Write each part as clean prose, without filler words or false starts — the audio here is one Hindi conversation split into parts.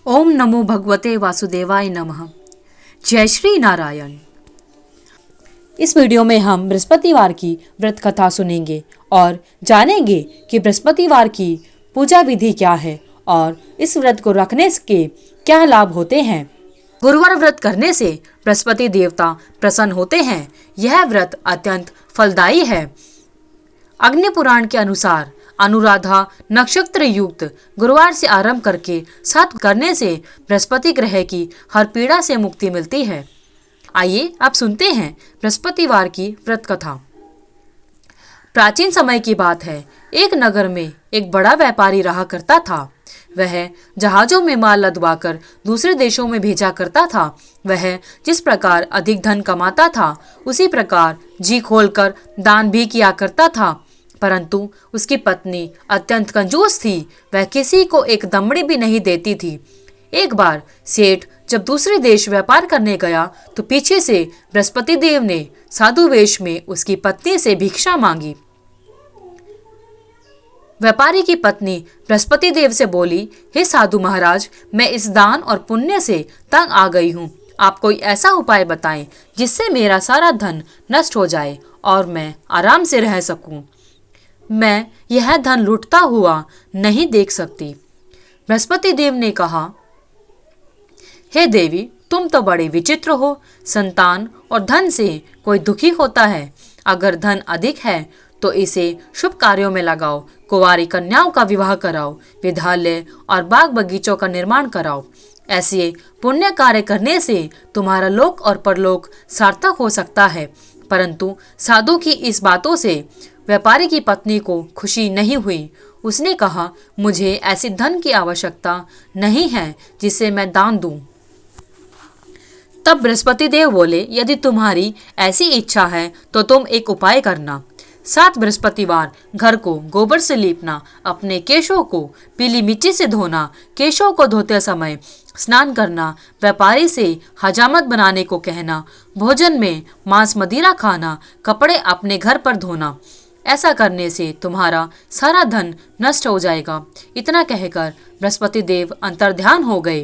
ओम नमो भगवते वासुदेवाय नमः। जय श्री नारायण। इस वीडियो में हम बृहस्पतिवार की व्रत कथा सुनेंगे और जानेंगे कि बृहस्पतिवार की पूजा विधि क्या है और इस व्रत को रखने के क्या लाभ होते हैं। गुरुवार व्रत करने से बृहस्पति देवता प्रसन्न होते हैं। यह व्रत अत्यंत फलदायी है। अग्नि पुराण के अनुसार अनुराधा नक्षत्र युक्त गुरुवार से आरंभ करके 7 करने से बृहस्पति ग्रह की हर पीड़ा से मुक्ति मिलती है। आइए अब सुनते हैं बृहस्पतिवार की व्रत कथा। प्राचीन समय की बात है। एक नगर में एक बड़ा व्यापारी रहा करता था। वह जहाजों में माल लदवाकर दूसरे देशों में भेजा करता था। वह जिस प्रकार अधिक धन कमाता था उसी प्रकार जी खोलकर दान भी किया करता था, परंतु उसकी पत्नी अत्यंत कंजूस थी। वह किसी को एक दमड़ी भी नहीं देती थी। एक बार सेठ जब दूसरे देश व्यापार करने गया तो पीछे से बृहस्पति देव ने साधु वेश में उसकी पत्नी से भिक्षा मांगी। व्यापारी की पत्नी बृहस्पति देव से बोली, हे साधु महाराज, मैं इस दान और पुण्य से तंग आ गई हूँ। आप कोई ऐसा उपाय बताएं जिससे मेरा सारा धन नष्ट हो जाए और मैं आराम से रह सकूं। मैं यह धन लुटता हुआ नहीं देख सकती। बृहस्पति देव ने कहा, हे देवी, तुम तो बड़े विचित्र हो। संतान और धन से कोई दुखी होता है। अगर धन अधिक है तो इसे शुभ कार्यों में लगाओ। कुंवारी कन्याओं का विवाह कराओ, विद्यालय और बाग बगीचों का निर्माण कराओ। ऐसे पुण्य कार्य करने से तुम्हारा लोक और परलोक सार्थक हो सकता है। परंतु साधु की इस बातों से व्यापारी की पत्नी को खुशी नहीं हुई। उसने कहा, मुझे ऐसी धन की आवश्यकता नहीं है जिसे मैं दान दूं। तब बृहस्पति देव बोले, यदि तुम्हारी ऐसी इच्छा है तो तुम एक उपाय करना। 7 बृहस्पतिवार घर को गोबर से लीपना, अपने केशों को पीली मिट्टी से धोना, केशों को धोते समय स्नान करना, व्यापारी से हजामत बनाने को कहना, भोजन में मांस मदिरा खाना, कपड़े अपने घर पर धोना। ऐसा करने से तुम्हारा सारा धन नष्ट हो जाएगा। इतना कहकर बृहस्पति देव अंतर्ध्यान हो गए।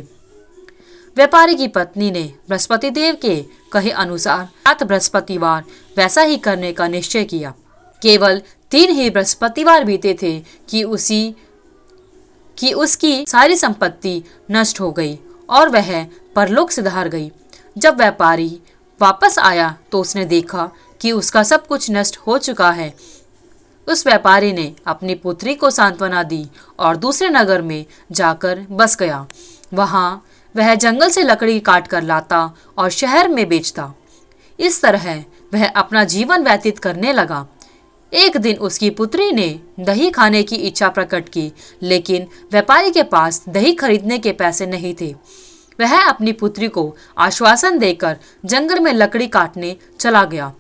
व्यापारी की पत्नी ने बृहस्पति देव के कहे अनुसार 7 बृहस्पतिवार वैसा ही करने का निश्चय किया। केवल 3 ही बृहस्पतिवार बीते थे कि उसकी सारी संपत्ति नष्ट हो गई और वह परलोक सिधार गई। जब व्यापारी वापस आया तो उसने देखा कि उसका सब कुछ नष्ट हो चुका है। उस व्यापारी ने अपनी पुत्री को सांत्वना दी और दूसरे नगर में जाकर बस गया। वहां वह जंगल से लकड़ी काट कर लाता और शहर में बेचता। इस तरह वह अपना जीवन व्यतीत करने लगा। एक दिन उसकी पुत्री ने दही खाने की इच्छा प्रकट की, लेकिन व्यापारी के पास दही खरीदने के पैसे नहीं थे। वह अपनी पुत्री को आश्वासन देकर जंगल में लकड़ी काटने चला गया।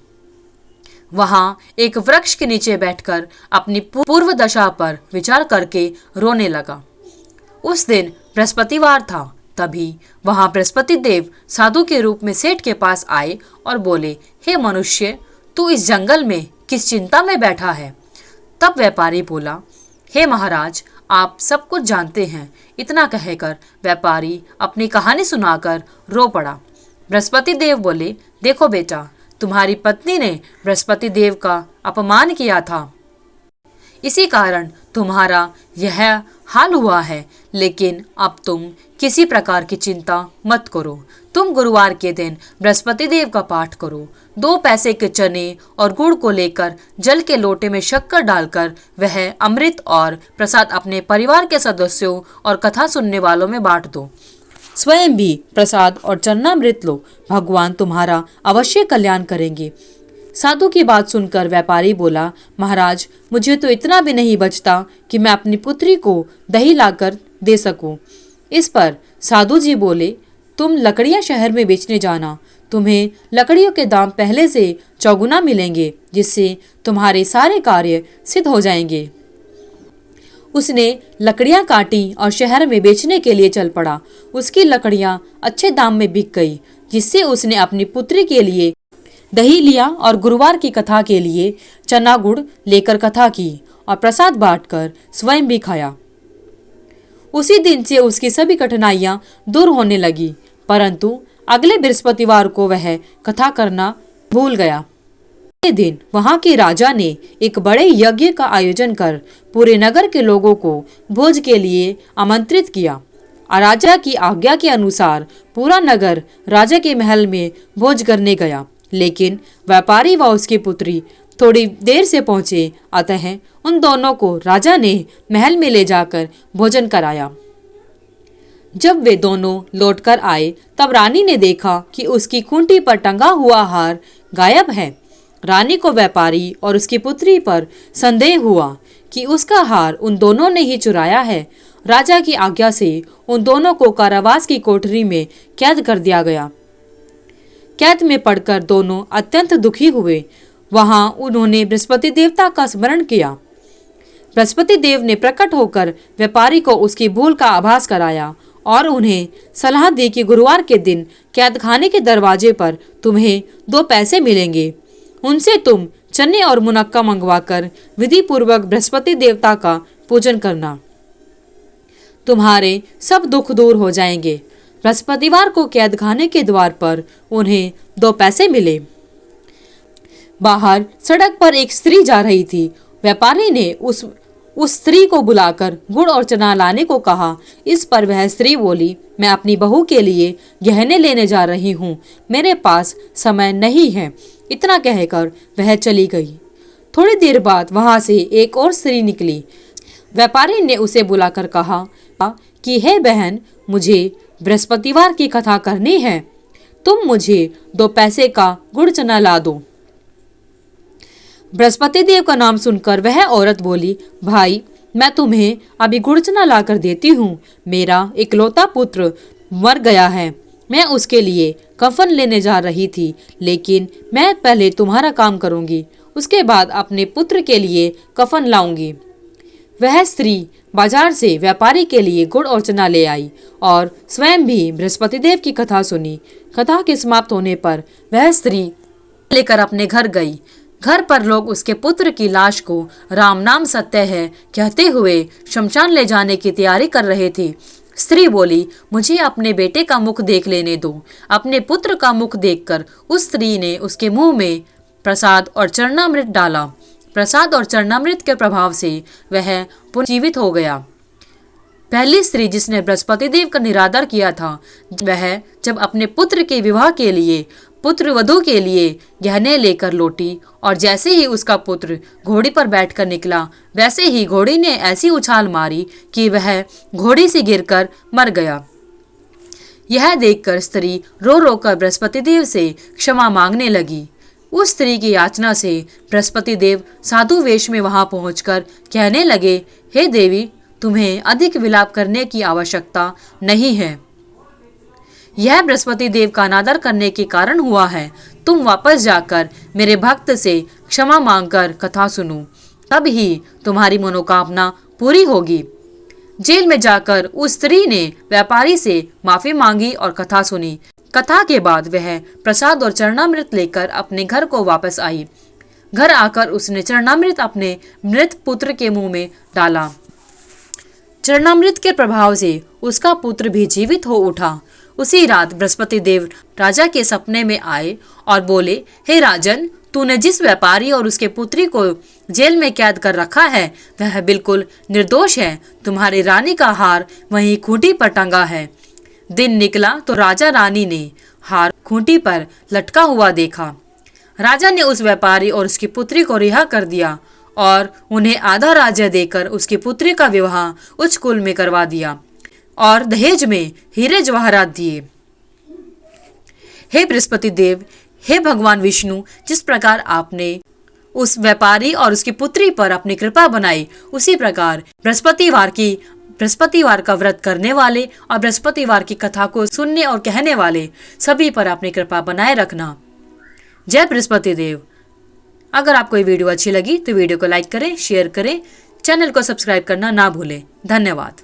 वहां एक वृक्ष के नीचे बैठकर अपनी पूर्व दशा पर विचार करके रोने लगा। उस दिन बृहस्पतिवार था। तभी वहां बृहस्पति देव साधु के रूप में सेठ के पास आए और बोले, हे मनुष्य, तू इस जंगल में किस चिंता में बैठा है? तब व्यापारी बोला, हे महाराज, आप सब कुछ जानते हैं। इतना कहकर व्यापारी अपनी कहानी सुनाकर रो पड़ा। बृहस्पति देव बोले, देखो बेटा, तुम्हारी पत्नी ने बृहस्पति देव का अपमान किया था, इसी कारण तुम्हारा यह हाल हुआ है। लेकिन अब तुम किसी प्रकार की चिंता मत करो। तुम गुरुवार के दिन बृहस्पति देव का पाठ करो। 2 पैसे के चने और गुड़ को लेकर जल के लोटे में शक्कर डालकर वह अमृत और प्रसाद अपने परिवार के सदस्यों और कथा सुनने वालों में बांट दो। स्वयं भी प्रसाद और चरणामृत लो। भगवान तुम्हारा अवश्य कल्याण करेंगे। साधु की बात सुनकर व्यापारी बोला, महाराज, मुझे तो इतना भी नहीं बचता कि मैं अपनी पुत्री को दही लाकर दे सकूं। इस पर साधु जी बोले, तुम लकड़ियां शहर में बेचने जाना। तुम्हें लकड़ियों के दाम पहले से चौगुना मिलेंगे, जिससे तुम्हारे सारे कार्य सिद्ध हो जाएंगे। उसने लकड़ियां काटी और शहर में बेचने के लिए चल पड़ा। उसकी लकड़ियां अच्छे दाम में बिक गई, जिससे उसने अपनी पुत्री के लिए दही लिया और गुरुवार की कथा के लिए चना गुड़ लेकर कथा की और प्रसाद बांटकर स्वयं भी खाया। उसी दिन से उसकी सभी कठिनाइयां दूर होने लगी, परंतु अगले बृहस्पतिवार को वह कथा करना भूल गया। अगले दिन वहां के राजा ने एक बड़े यज्ञ का आयोजन कर पूरे नगर के लोगों को भोज के लिए आमंत्रित किया। राजा की आज्ञा के अनुसार पूरा नगर राजा के महल में भोज करने गया, लेकिन व्यापारी व उसकी पुत्री थोड़ी देर से पहुंचे, अतः उन दोनों को राजा ने महल में ले जाकर भोजन कराया। जब वे दोनों लौटकर आए तब रानी ने देखा कि उसकी खूंटी पर टंगा हुआ हार गायब है। रानी को व्यापारी और उसकी पुत्री पर संदेह हुआ कि उसका हार उन दोनों ने ही चुराया है। राजा की आज्ञा से उन दोनों को कारावास की कोठरी में कैद कर दिया गया। कैद में पड़कर दोनों अत्यंत दुखी हुए। वहां उन्होंने बृहस्पति देवता का स्मरण किया। बृहस्पति देव ने प्रकट होकर व्यापारी को उसकी भूल का आभास कराया और उन्हें सलाह दी कि गुरुवार के दिन कैदखाने के दरवाजे पर तुम्हें 2 पैसे मिलेंगे। उनसे तुम चने और मुनक्का मंगवाकर विधि पूर्वक बृहस्पति देवता का पूजन करना। तुम्हारे सब दुख दूर हो जाएंगे। बृहस्पतिवार को कैदखाने के द्वार पर उन्हें 2 पैसे मिले। बाहर सड़क पर एक स्त्री जा रही थी। व्यापारी ने उस स्त्री को बुलाकर गुड़ और चना लाने को कहा। इस पर वह स्त्री बोली, मैं अपनी बहू के लिए गहने लेने जा रही हूँ, मेरे पास समय नहीं है। इतना कहकर वह चली गई। थोड़ी देर बाद वहां से एक और स्त्री निकली। व्यापारी ने उसे बुलाकर कहा कि हे बहन, मुझे बृहस्पतिवार की कथा करनी है, तुम मुझे 2 पैसे का गुड़ चना ला दो। बृहस्पति देव का नाम सुनकर वह औरत बोली, भाई मैं तुम्हें अभी गुड़ चना ला कर देती हूँ। मेरा इकलौता पुत्र मर गया है, मैं उसके लिए कफन लेने जा रही थी, लेकिन मैं पहले तुम्हारा काम करूँगी, उसके बाद अपने पुत्र के लिए कफन लाऊंगी। वह स्त्री बाजार से व्यापारी के लिए गुड़ और चना ले आई और स्वयं भी बृहस्पति देव की कथा सुनी। कथा के समाप्त होने पर वह स्त्री लेकर अपने घर गई। घर पर लोग उसके पुत्र की लाश को राम नाम सत्य है कहते हुए शमशान ले जाने की तैयारी कर रहे थे। स्त्री बोली, मुझे अपने बेटे का मुख देख लेने दो। अपने पुत्र का मुख देखकर उस स्त्री ने उसके मुंह में प्रसाद और चरणामृत डाला। प्रसाद और चरणामृत के प्रभाव से वह पुनर्जीवित हो गया। पहली स्त्री जिसने बृहस्पति देव का निरादर किया था, वह जब अपने पुत्र के विवाह के लिए पुत्र वधू के लिए गहने लेकर लौटी और जैसे ही उसका पुत्र घोड़ी पर बैठकर निकला, वैसे ही घोड़ी ने ऐसी उछाल मारी कि वह घोड़ी से गिरकर मर गया। यह देखकर स्त्री रो रो कर बृहस्पति देव से क्षमा मांगने लगी। उस स्त्री की याचना से बृहस्पति देव साधु वेश में वहां पहुंचकर कहने लगे, हे देवी, तुम्हें अधिक विलाप करने की आवश्यकता नहीं है। यह बृहस्पति देव का अनादर करने के कारण हुआ है। तुम वापस जाकर मेरे भक्त से क्षमा मांगकर कथा सुनो, तब ही तुम्हारी मनोकामना पूरी होगी। जेल में जाकर उस स्त्री ने व्यापारी से माफी मांगी और कथा सुनी। कथा के बाद वह प्रसाद और चरणामृत लेकर अपने घर को वापस आई। घर आकर उसने चरणामृत अपने मृत पुत्र के मुंह में डाला। चरणामृत के प्रभाव से उसका पुत्र भी जीवित हो उठा। उसी रात बृहस्पति देव राजा के सपने में आए और बोले, हे राजन, तूने जिस व्यापारी और उसके पुत्री को जेल में कैद कर रखा है वह बिल्कुल निर्दोष है। तुम्हारी रानी का हार वहीं खूंटी पर टंगा है। दिन निकला तो राजा रानी ने हार खूंटी पर लटका हुआ देखा। राजा ने उस व्यापारी और उसकी पुत्री को रिहा कर दिया और उन्हें आधा राज्य देकर उसकी पुत्री का विवाह उच्च कुल में करवा दिया और दहेज में हीरे जवाहरात दिए। हे बृहस्पति देव, हे भगवान विष्णु, जिस प्रकार आपने उस व्यापारी और उसकी पुत्री पर अपनी कृपा बनाई, उसी प्रकार बृहस्पतिवार का व्रत करने वाले और बृहस्पतिवार की कथा को सुनने और कहने वाले सभी पर अपनी कृपा बनाए रखना। जय बृहस्पति देव। अगर आपको ये वीडियो अच्छी लगी तो वीडियो को लाइक करें, शेयर करें, चैनल को सब्सक्राइब करना ना भूलें। धन्यवाद।